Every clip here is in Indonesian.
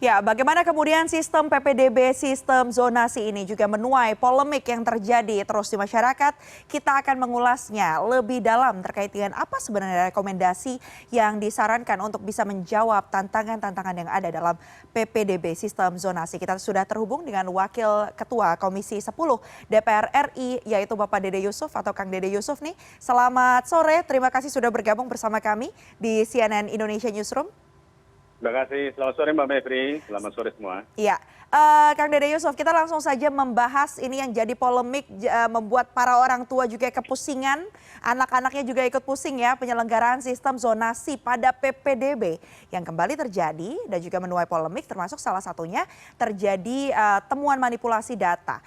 Ya, bagaimana kemudian sistem PPDB, sistem zonasi ini juga menuai polemik yang terjadi terus di masyarakat. Kita akan mengulasnya lebih dalam terkait dengan apa sebenarnya rekomendasi yang disarankan untuk bisa menjawab tantangan-tantangan yang ada dalam PPDB, sistem zonasi. Kita sudah terhubung dengan Wakil Ketua Komisi 10 DPR RI, yaitu Bapak Dede Yusuf atau Kang Dede Yusuf nih. Selamat sore, terima kasih sudah bergabung bersama kami di CNN Indonesia Newsroom. Terima kasih. Selamat sore Mbak Mevri. Selamat sore semua. Iya, Kang Dede Yusuf, kita langsung saja membahas ini yang jadi polemik, membuat para orang tua juga kepusingan, anak-anaknya juga ikut pusing ya, penyelenggaraan sistem zonasi pada PPDB yang kembali terjadi dan juga menuai polemik, termasuk salah satunya terjadi temuan manipulasi data.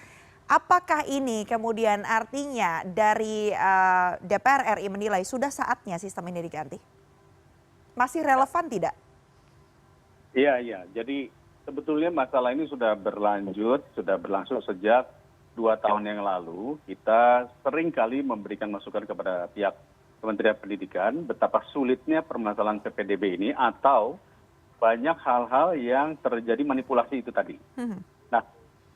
Apakah ini kemudian artinya dari DPR RI menilai sudah saatnya sistem ini diganti? Masih relevan tidak? Iya. Jadi sebetulnya masalah ini sudah berlanjut, sudah berlangsung sejak 2 tahun yang lalu. Kita sering kali memberikan masukan kepada pihak Kementerian Pendidikan betapa sulitnya permasalahan PPDB ini atau banyak hal-hal yang terjadi manipulasi itu tadi. Nah,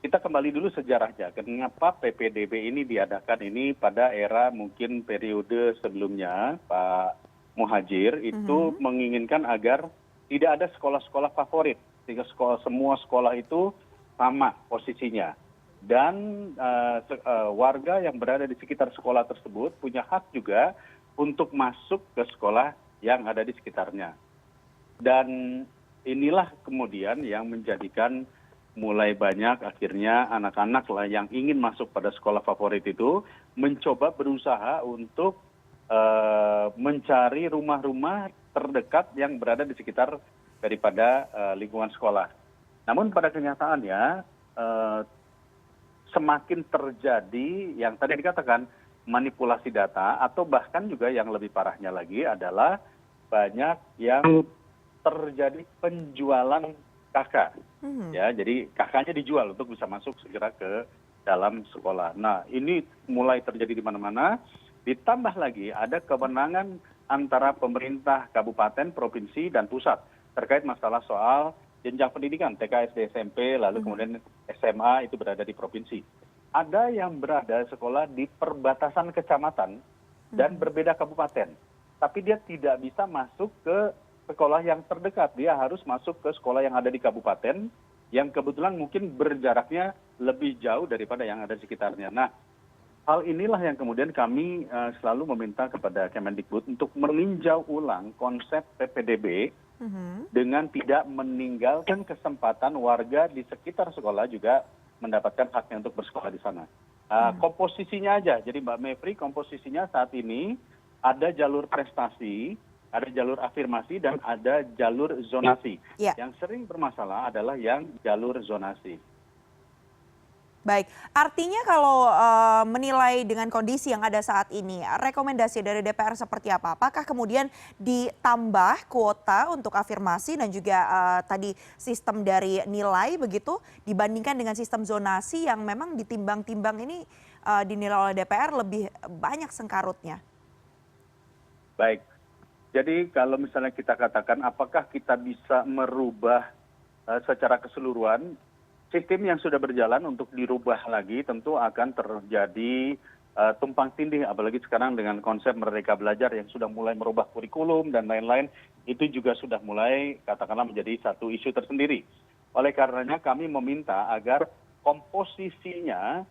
kita kembali dulu sejarahnya. Kenapa PPDB ini diadakan ini pada era mungkin periode sebelumnya Pak Muhadjir itu menginginkan agar tidak ada sekolah-sekolah favorit, sehingga semua sekolah itu sama posisinya. Dan warga yang berada di sekitar sekolah tersebut punya hak juga untuk masuk ke sekolah yang ada di sekitarnya. Dan inilah kemudian yang menjadikan mulai banyak akhirnya anak-anak yang ingin masuk pada sekolah favorit itu mencoba berusaha untuk mencari rumah-rumah terdekat yang berada di sekitar daripada lingkungan sekolah. Namun pada kenyataannya semakin terjadi yang tadi dikatakan manipulasi data atau bahkan juga yang lebih parahnya lagi adalah banyak yang terjadi penjualan KK. Ya, jadi KK-nya dijual untuk bisa masuk segera ke dalam sekolah. Nah, ini mulai terjadi di mana-mana. Ditambah lagi ada kewenangan antara pemerintah kabupaten, provinsi, dan pusat terkait masalah soal jenjang pendidikan, TK, SD, SMP, lalu kemudian SMA itu berada di provinsi. Ada yang berada sekolah di perbatasan kecamatan dan berbeda kabupaten. Tapi dia tidak bisa masuk ke sekolah yang terdekat. Dia harus masuk ke sekolah yang ada di kabupaten yang kebetulan mungkin berjaraknya lebih jauh daripada yang ada di sekitarnya. Nah, hal inilah yang kemudian kami selalu meminta kepada Kemendikbud untuk meninjau ulang konsep PPDB dengan tidak meninggalkan kesempatan warga di sekitar sekolah juga mendapatkan haknya untuk bersekolah di sana. Komposisinya aja, jadi Mbak Mevri, komposisinya saat ini ada jalur prestasi, ada jalur afirmasi, dan ada jalur zonasi. Yang sering bermasalah adalah yang jalur zonasi. Baik, artinya kalau menilai dengan kondisi yang ada saat ini, rekomendasi dari DPR seperti apa? Apakah kemudian ditambah kuota untuk afirmasi dan juga tadi sistem dari nilai begitu dibandingkan dengan sistem zonasi yang memang ditimbang-timbang ini dinilai oleh DPR lebih banyak sengkarutnya? Baik, jadi kalau misalnya kita katakan apakah kita bisa merubah secara keseluruhan, sistem yang sudah berjalan untuk dirubah lagi tentu akan terjadi tumpang tindih, apalagi sekarang dengan konsep Merdeka Belajar yang sudah mulai merubah kurikulum dan lain-lain, itu juga sudah mulai katakanlah menjadi satu isu tersendiri. Oleh karenanya kami meminta agar komposisinya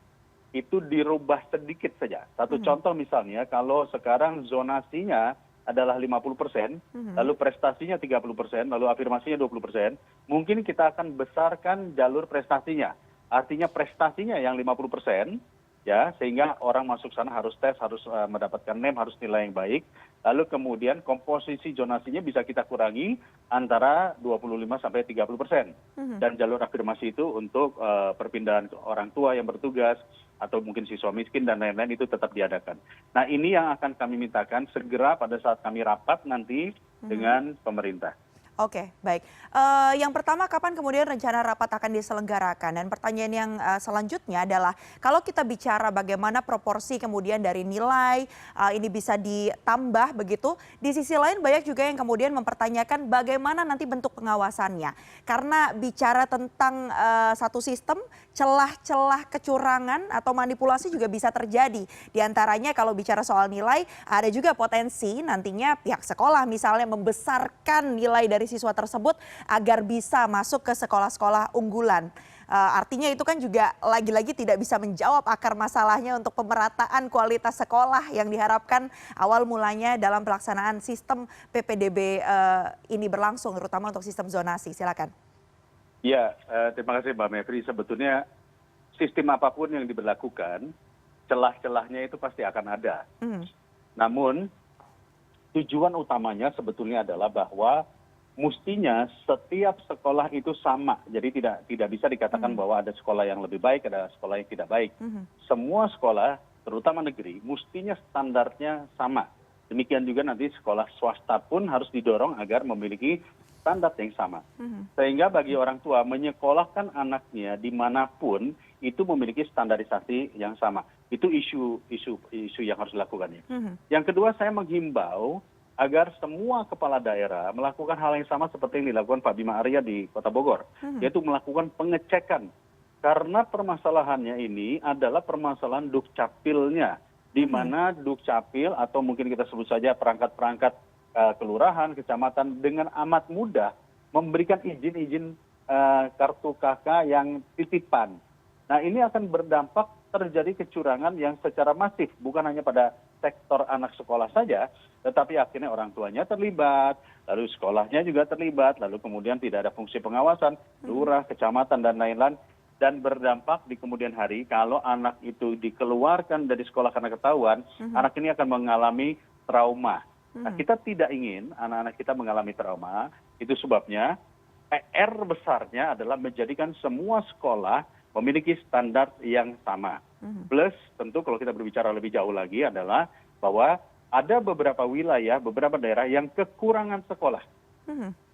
itu dirubah sedikit saja. Satu contoh misalnya, kalau sekarang zonasinya adalah 50%, lalu prestasinya 30%, lalu afirmasinya 20%, mungkin kita akan besarkan jalur prestasinya. Artinya prestasinya yang 50%, ya, sehingga orang masuk sana harus tes, harus mendapatkan NEM, harus nilai yang baik. Lalu kemudian komposisi zonasinya bisa kita kurangi antara 25 sampai 30%. Dan jalur afirmasi itu untuk perpindahan orang tua yang bertugas, atau mungkin siswa miskin dan lain-lain itu tetap diadakan. Nah, ini yang akan kami mintakan segera pada saat kami rapat nanti dengan pemerintah. Oke, baik. Yang pertama, kapan kemudian rencana rapat akan diselenggarakan? Dan pertanyaan yang selanjutnya adalah, kalau kita bicara bagaimana proporsi kemudian dari nilai ini bisa ditambah begitu, di sisi lain banyak juga yang kemudian mempertanyakan bagaimana nanti bentuk pengawasannya. Karena bicara tentang satu sistem, celah-celah kecurangan atau manipulasi juga bisa terjadi. Di antaranya kalau bicara soal nilai, ada juga potensi nantinya pihak sekolah misalnya membesarkan nilai dari siswa tersebut agar bisa masuk ke sekolah-sekolah unggulan. Artinya itu kan juga lagi-lagi tidak bisa menjawab akar masalahnya untuk pemerataan kualitas sekolah yang diharapkan awal mulanya dalam pelaksanaan sistem PPDB ini berlangsung, terutama untuk sistem zonasi. Silakan. Ya, terima kasih Mbak Mevri. Sebetulnya sistem apapun yang diberlakukan, celah-celahnya itu pasti akan ada. Namun tujuan utamanya sebetulnya adalah bahwa mestinya setiap sekolah itu sama. Jadi tidak bisa dikatakan bahwa ada sekolah yang lebih baik, ada sekolah yang tidak baik. Semua sekolah, terutama negeri, mestinya standarnya sama. Demikian juga nanti sekolah swasta pun harus didorong agar memiliki standar yang sama. Sehingga bagi orang tua menyekolahkan anaknya dimanapun itu memiliki standarisasi yang sama. Itu isu yang harus dilakukan. Yang kedua, saya menghimbau agar semua kepala daerah melakukan hal yang sama seperti yang dilakukan Pak Bima Arya di Kota Bogor, yaitu melakukan pengecekan. Karena permasalahannya ini adalah permasalahan dukcapilnya, di mana dukcapil atau mungkin kita sebut saja perangkat-perangkat kelurahan, kecamatan dengan amat mudah memberikan izin-izin kartu KK yang titipan. Nah, ini akan berdampak terjadi kecurangan yang secara masif, bukan hanya pada sektor anak sekolah saja, tetapi akhirnya orang tuanya terlibat, lalu sekolahnya juga terlibat, lalu kemudian tidak ada fungsi pengawasan, lurah, kecamatan, dan lain-lain, dan berdampak di kemudian hari kalau anak itu dikeluarkan dari sekolah karena ketahuan, anak ini akan mengalami trauma. Nah, kita tidak ingin anak-anak kita mengalami trauma, itu sebabnya PR besarnya adalah menjadikan semua sekolah memiliki standar yang sama. Plus tentu kalau kita berbicara lebih jauh lagi adalah bahwa ada beberapa wilayah, beberapa daerah yang kekurangan sekolah.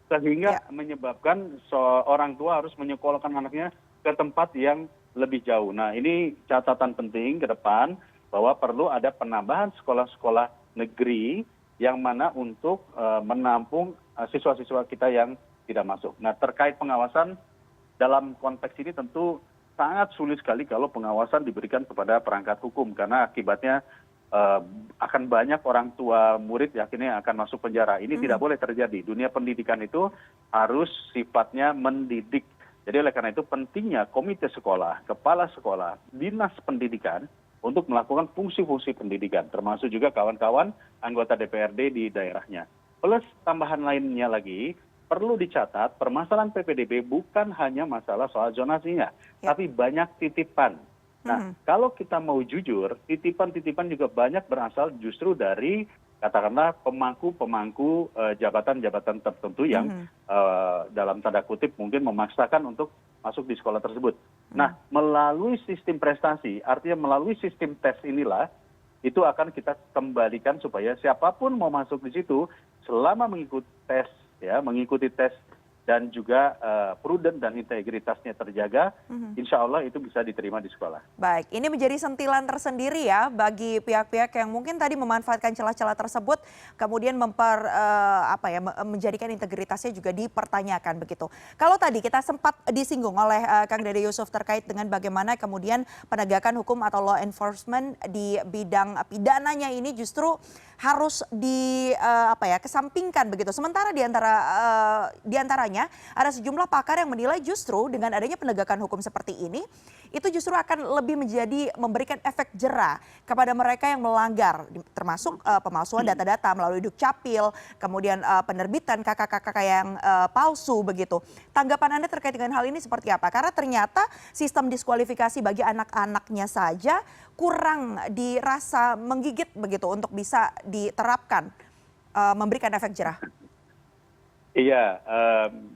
Sehingga menyebabkan seorang tua harus menyekolahkan anaknya ke tempat yang lebih jauh. Nah, ini catatan penting ke depan bahwa perlu ada penambahan sekolah-sekolah negeri yang mana untuk menampung siswa-siswa kita yang tidak masuk. Nah, terkait pengawasan dalam konteks ini tentu sangat sulit sekali kalau pengawasan diberikan kepada perangkat hukum, karena akibatnya akan banyak orang tua murid akhirnya akan masuk penjara. Ini tidak boleh terjadi. Dunia pendidikan itu harus sifatnya mendidik. Jadi oleh karena itu pentingnya komite sekolah, kepala sekolah, dinas pendidikan untuk melakukan fungsi-fungsi pendidikan, termasuk juga kawan-kawan anggota DPRD di daerahnya. Plus tambahan lainnya lagi, perlu dicatat permasalahan PPDB bukan hanya masalah soal zonasinya, tapi banyak titipan. Nah, kalau kita mau jujur, titipan-titipan juga banyak berasal justru dari katakanlah pemangku jabatan-jabatan tertentu yang dalam tanda kutip mungkin memaksakan untuk masuk di sekolah tersebut. Nah, melalui sistem prestasi, artinya melalui sistem tes inilah, itu akan kita kembalikan supaya siapapun mau masuk di situ selama mengikuti tes dan juga prudent dan integritasnya terjaga, insya Allah itu bisa diterima di sekolah. Baik, ini menjadi sentilan tersendiri ya bagi pihak-pihak yang mungkin tadi memanfaatkan celah-celah tersebut, kemudian menjadikan integritasnya juga dipertanyakan begitu. Kalau tadi kita sempat disinggung oleh Kang Dede Yusuf terkait dengan bagaimana kemudian penegakan hukum atau law enforcement di bidang pidananya ini justru harus kesampingkan begitu. Sementara di antaranya ada sejumlah pakar yang menilai justru dengan adanya penegakan hukum seperti ini, itu justru akan lebih memberikan efek jera kepada mereka yang melanggar, termasuk pemalsuan data-data melalui dukcapil, kemudian penerbitan KK-KK yang palsu begitu. Tanggapan Anda terkait dengan hal ini seperti apa? Karena ternyata sistem diskualifikasi bagi anak-anaknya saja kurang dirasa menggigit begitu untuk bisa diterapkan, memberikan efek jera. Iya,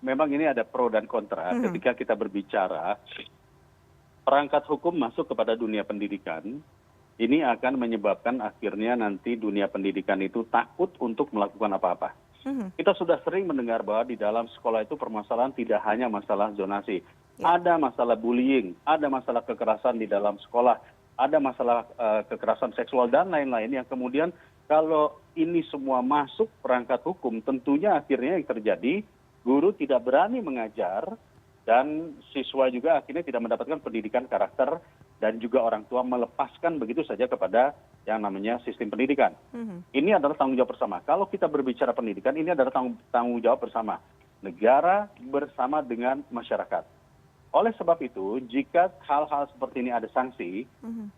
memang ini ada pro dan kontra. Ketika kita berbicara perangkat hukum masuk kepada dunia pendidikan, ini akan menyebabkan akhirnya nanti dunia pendidikan itu takut untuk melakukan apa-apa. Kita sudah sering mendengar bahwa di dalam sekolah itu permasalahan tidak hanya masalah zonasi. Ada masalah bullying, ada masalah kekerasan di dalam sekolah, ada masalah kekerasan seksual dan lain-lain yang kemudian kalau ini semua masuk perangkat hukum, tentunya akhirnya yang terjadi guru tidak berani mengajar dan siswa juga akhirnya tidak mendapatkan pendidikan karakter dan juga orang tua melepaskan begitu saja kepada yang namanya sistem pendidikan. Ini adalah tanggung jawab bersama. Kalau kita berbicara pendidikan, ini adalah tanggung jawab bersama. Negara bersama dengan masyarakat. Oleh sebab itu, jika hal-hal seperti ini ada sanksi,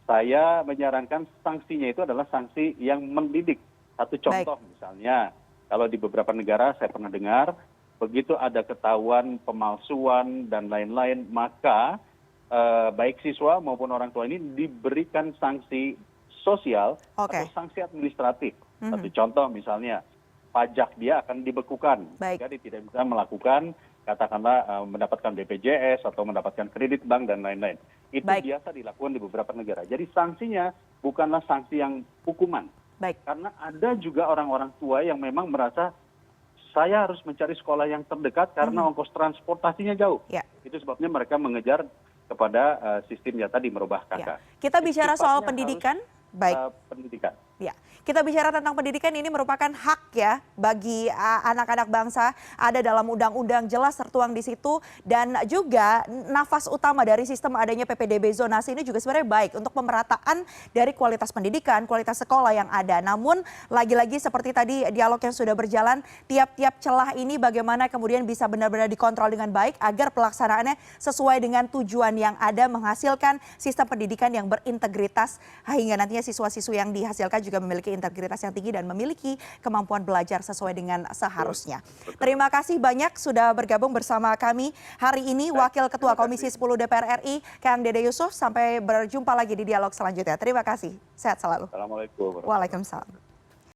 saya menyarankan sanksinya itu adalah sanksi yang mendidik. Satu contoh misalnya, kalau di beberapa negara saya pernah dengar, begitu ada ketahuan pemalsuan dan lain-lain, maka baik siswa maupun orang tua ini diberikan sanksi sosial atau sanksi administratif. Satu contoh misalnya, pajak dia akan dibekukan. Jadi tidak bisa melakukan, katakanlah mendapatkan BPJS atau mendapatkan kredit bank dan lain-lain. Itu biasa dilakukan di beberapa negara. Jadi sanksinya bukanlah sanksi yang hukuman. Karena ada juga orang-orang tua yang memang merasa saya harus mencari sekolah yang terdekat karena ongkos transportasinya jauh. Itu sebabnya mereka mengejar kepada sistemnya tadi merubah KK. Kita bicara soal pendidikan. Pendidikan. Ya, kita bicara tentang pendidikan, ini merupakan hak ya bagi anak-anak bangsa, ada dalam undang-undang jelas tertuang di situ, dan juga nafas utama dari sistem adanya PPDB zonasi ini juga sebenarnya baik untuk pemerataan dari kualitas pendidikan, kualitas sekolah yang ada. Namun lagi-lagi seperti tadi dialog yang sudah berjalan, tiap-tiap celah ini bagaimana kemudian bisa benar-benar dikontrol dengan baik agar pelaksanaannya sesuai dengan tujuan yang ada, menghasilkan sistem pendidikan yang berintegritas hingga nantinya siswa-siswa yang dihasilkan juga memiliki integritas yang tinggi dan memiliki kemampuan belajar sesuai dengan seharusnya. Terima kasih banyak sudah bergabung bersama kami hari ini, Wakil Ketua Komisi 10 DPR RI, Kang Dede Yusuf. Sampai berjumpa lagi di dialog selanjutnya. Terima kasih. Sehat selalu. Assalamualaikum. Waalaikumsalam.